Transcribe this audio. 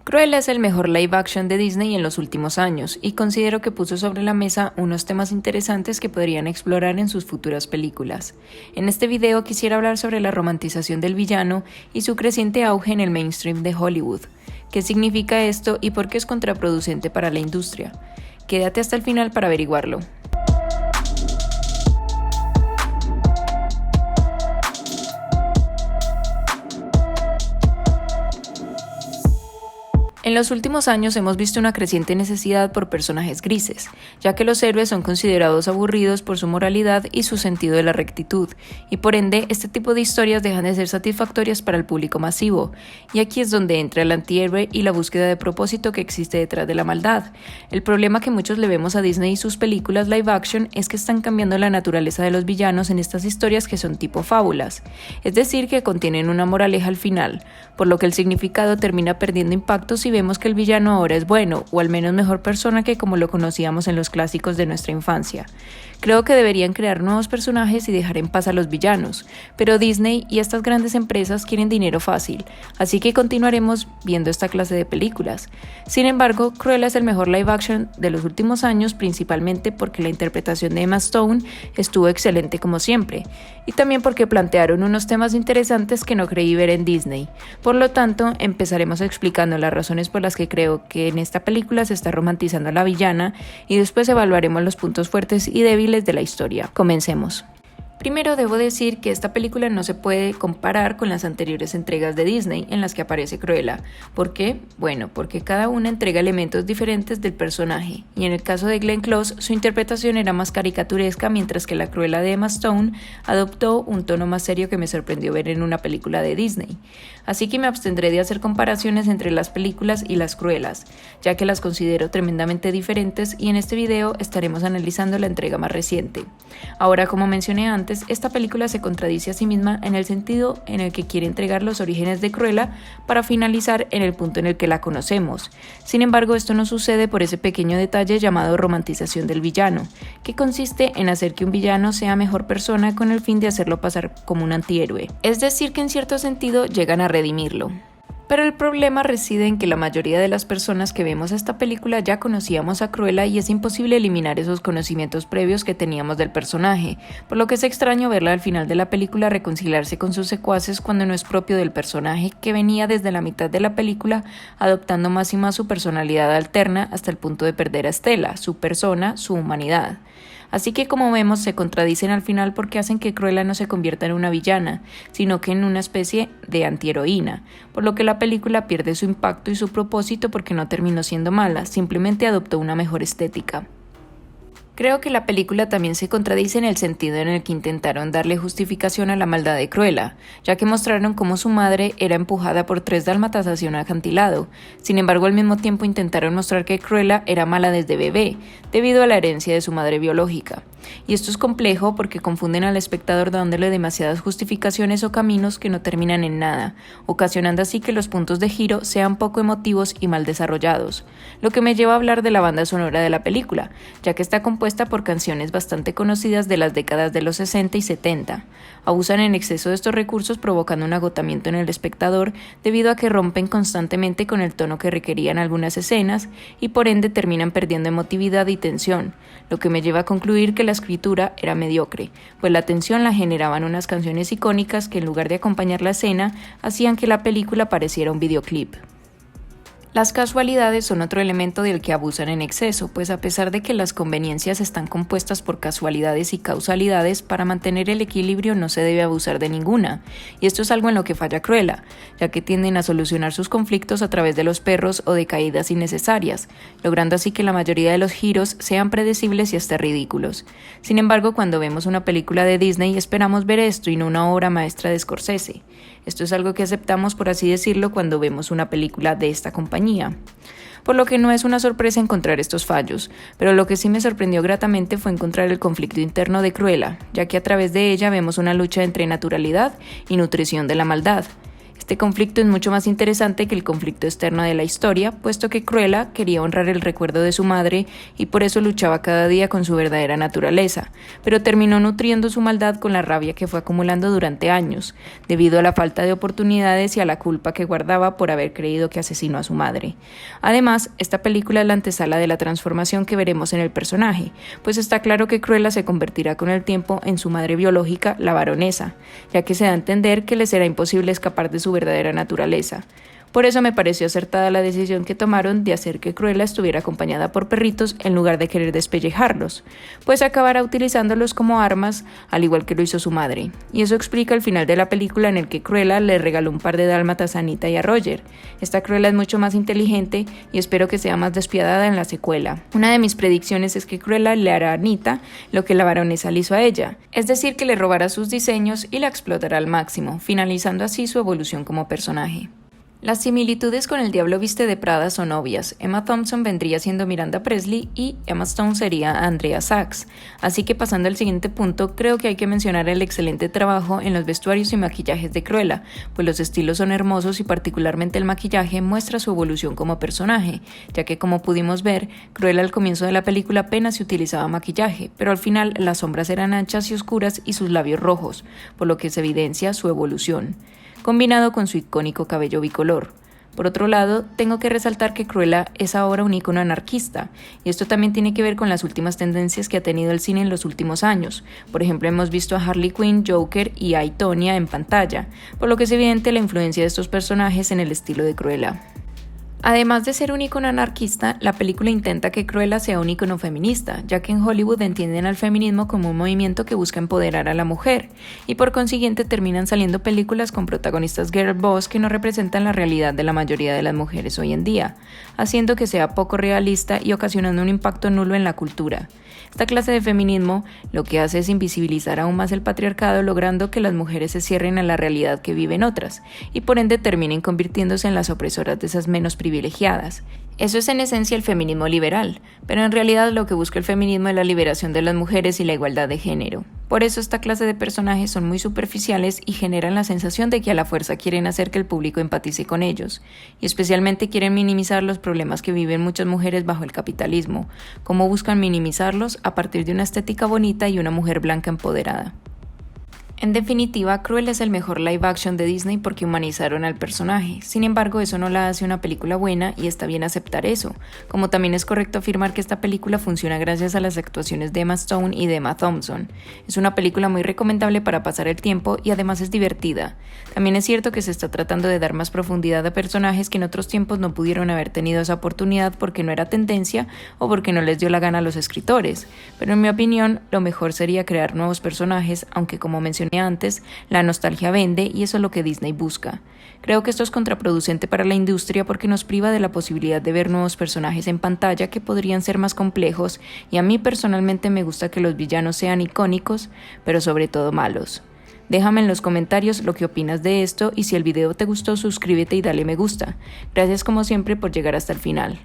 Cruella es el mejor live action de Disney en los últimos años y considero que puso sobre la mesa unos temas interesantes que podrían explorar en sus futuras películas. En este video quisiera hablar sobre la romantización del villano y su creciente auge en el mainstream de Hollywood. ¿Qué significa esto y por qué es contraproducente para la industria? Quédate hasta el final para averiguarlo. En los últimos años hemos visto una creciente necesidad por personajes grises, ya que los héroes son considerados aburridos por su moralidad y su sentido de la rectitud, y por ende este tipo de historias dejan de ser satisfactorias para el público masivo, y aquí es donde entra el antihéroe y la búsqueda de propósito que existe detrás de la maldad. El problema que muchos le vemos a Disney y sus películas live action es que están cambiando la naturaleza de los villanos en estas historias que son tipo fábulas, es decir, que contienen una moraleja al final, por lo que el significado termina perdiendo impacto si vemos que el villano ahora es bueno, o al menos mejor persona que como lo conocíamos en los clásicos de nuestra infancia. Creo que deberían crear nuevos personajes y dejar en paz a los villanos, pero Disney y estas grandes empresas quieren dinero fácil, así que continuaremos viendo esta clase de películas. Sin embargo, Cruella es el mejor live action de los últimos años, principalmente porque la interpretación de Emma Stone estuvo excelente como siempre, y también porque plantearon unos temas interesantes que no creí ver en Disney. Por lo tanto, empezaremos explicando las razones por las que creo que en esta película se está romantizando a la villana y después evaluaremos los puntos fuertes y débiles de la historia. Comencemos. Primero debo decir que esta película no se puede comparar con las anteriores entregas de Disney en las que aparece Cruella. ¿Por qué? Bueno, porque cada una entrega elementos diferentes del personaje, y en el caso de Glenn Close su interpretación era más caricaturesca, mientras que la Cruella de Emma Stone adoptó un tono más serio que me sorprendió ver en una película de Disney. Así que me abstendré de hacer comparaciones entre las películas y las Cruellas, ya que las considero tremendamente diferentes, y en este video estaremos analizando la entrega más reciente. Ahora, como mencioné antes, esta película se contradice a sí misma en el sentido en el que quiere entregar los orígenes de Cruella para finalizar en el punto en el que la conocemos. Sin embargo, esto no sucede por ese pequeño detalle llamado romantización del villano, que consiste en hacer que un villano sea mejor persona con el fin de hacerlo pasar como un antihéroe. Es decir, que en cierto sentido llegan a redimirlo. Pero el problema reside en que la mayoría de las personas que vemos esta película ya conocíamos a Cruella y es imposible eliminar esos conocimientos previos que teníamos del personaje, por lo que es extraño verla al final de la película reconciliarse con sus secuaces cuando no es propio del personaje que venía desde la mitad de la película adoptando más y más su personalidad alterna hasta el punto de perder a Stella, su persona, su humanidad. Así que como vemos se contradicen al final porque hacen que Cruella no se convierta en una villana, sino que en una especie de antiheroína, por lo que la película pierde su impacto y su propósito porque no terminó siendo mala, simplemente adoptó una mejor estética. Creo que la película también se contradice en el sentido en el que intentaron darle justificación a la maldad de Cruella, ya que mostraron cómo su madre era empujada por 3 dálmatas hacia un acantilado. Sin embargo, al mismo tiempo intentaron mostrar que Cruella era mala desde bebé, debido a la herencia de su madre biológica. Y esto es complejo porque confunden al espectador dándole demasiadas justificaciones o caminos que no terminan en nada, ocasionando así que los puntos de giro sean poco emotivos y mal desarrollados. Lo que me lleva a hablar de la banda sonora de la película, ya que está compuesta por canciones bastante conocidas de las décadas de los 60 y 70. Abusan en exceso de estos recursos provocando un agotamiento en el espectador debido a que rompen constantemente con el tono que requerían algunas escenas y por ende terminan perdiendo emotividad y tensión, lo que me lleva a concluir que la escritura era mediocre, pues la tensión la generaban unas canciones icónicas que en lugar de acompañar la escena hacían que la película pareciera un videoclip. Las casualidades son otro elemento del que abusan en exceso, pues a pesar de que las conveniencias están compuestas por casualidades y causalidades, para mantener el equilibrio no se debe abusar de ninguna, y esto es algo en lo que falla Cruella, ya que tienden a solucionar sus conflictos a través de los perros o de caídas innecesarias, logrando así que la mayoría de los giros sean predecibles y hasta ridículos. Sin embargo, cuando vemos una película de Disney esperamos ver esto y no una obra maestra de Scorsese. Esto es algo que aceptamos, por así decirlo, cuando vemos una película de esta compañía. Por lo que no es una sorpresa encontrar estos fallos, pero lo que sí me sorprendió gratamente fue encontrar el conflicto interno de Cruella, ya que a través de ella vemos una lucha entre naturalidad y nutrición de la maldad. Este conflicto es mucho más interesante que el conflicto externo de la historia, puesto que Cruella quería honrar el recuerdo de su madre y por eso luchaba cada día con su verdadera naturaleza, pero terminó nutriendo su maldad con la rabia que fue acumulando durante años, debido a la falta de oportunidades y a la culpa que guardaba por haber creído que asesinó a su madre. Además, esta película es la antesala de la transformación que veremos en el personaje, pues está claro que Cruella se convertirá con el tiempo en su madre biológica, la baronesa, ya que se da a entender que le será imposible escapar de su verdadera naturaleza. Por eso me pareció acertada la decisión que tomaron de hacer que Cruella estuviera acompañada por perritos en lugar de querer despellejarlos, pues acabará utilizándolos como armas, al igual que lo hizo su madre. Y eso explica el final de la película en el que Cruella le regaló un par de dálmatas a Anita y a Roger. Esta Cruella es mucho más inteligente y espero que sea más despiadada en la secuela. Una de mis predicciones es que Cruella le hará a Anita lo que la baronesa le hizo a ella, es decir, que le robará sus diseños y la explotará al máximo, finalizando así su evolución como personaje. Las similitudes con El Diablo Viste de Prada son obvias. Emma Thompson vendría siendo Miranda Presley y Emma Stone sería Andrea Sachs. Así que pasando al siguiente punto, creo que hay que mencionar el excelente trabajo en los vestuarios y maquillajes de Cruella, pues los estilos son hermosos y particularmente el maquillaje muestra su evolución como personaje, ya que como pudimos ver, Cruella al comienzo de la película apenas se utilizaba maquillaje, pero al final las sombras eran anchas y oscuras y sus labios rojos, por lo que se evidencia su evolución, combinado con su icónico cabello bicolor. Por otro lado, tengo que resaltar que Cruella es ahora un ícono anarquista, y esto también tiene que ver con las últimas tendencias que ha tenido el cine en los últimos años. Por ejemplo, hemos visto a Harley Quinn, Joker y a Tonya en pantalla, por lo que es evidente la influencia de estos personajes en el estilo de Cruella. Además de ser un ícono anarquista, la película intenta que Cruella sea un ícono feminista, ya que en Hollywood entienden al feminismo como un movimiento que busca empoderar a la mujer, y por consiguiente terminan saliendo películas con protagonistas girl boss que no representan la realidad de la mayoría de las mujeres hoy en día, haciendo que sea poco realista y ocasionando un impacto nulo en la cultura. Esta clase de feminismo lo que hace es invisibilizar aún más el patriarcado, logrando que las mujeres se cierren a la realidad que viven otras, y por ende terminen convirtiéndose en las opresoras de esas menos privilegiadas. Eso es en esencia el feminismo liberal, pero en realidad lo que busca el feminismo es la liberación de las mujeres y la igualdad de género. Por eso esta clase de personajes son muy superficiales y generan la sensación de que a la fuerza quieren hacer que el público empatice con ellos, y especialmente quieren minimizar los problemas que viven muchas mujeres bajo el capitalismo, como buscan minimizarlos a partir de una estética bonita y una mujer blanca empoderada. En definitiva, Cruella es el mejor live action de Disney porque humanizaron al personaje. Sin embargo, eso no la hace una película buena y está bien aceptar eso, como también es correcto afirmar que esta película funciona gracias a las actuaciones de Emma Stone y de Emma Thompson. Es una película muy recomendable para pasar el tiempo y además es divertida. También es cierto que se está tratando de dar más profundidad a personajes que en otros tiempos no pudieron haber tenido esa oportunidad porque no era tendencia o porque no les dio la gana a los escritores, pero en mi opinión, lo mejor sería crear nuevos personajes, aunque como mencioné antes, la nostalgia vende y eso es lo que Disney busca. Creo que esto es contraproducente para la industria porque nos priva de la posibilidad de ver nuevos personajes en pantalla que podrían ser más complejos, y a mí personalmente me gusta que los villanos sean icónicos, pero sobre todo malos. Déjame en los comentarios lo que opinas de esto y si el video te gustó, suscríbete y dale me gusta. Gracias como siempre por llegar hasta el final.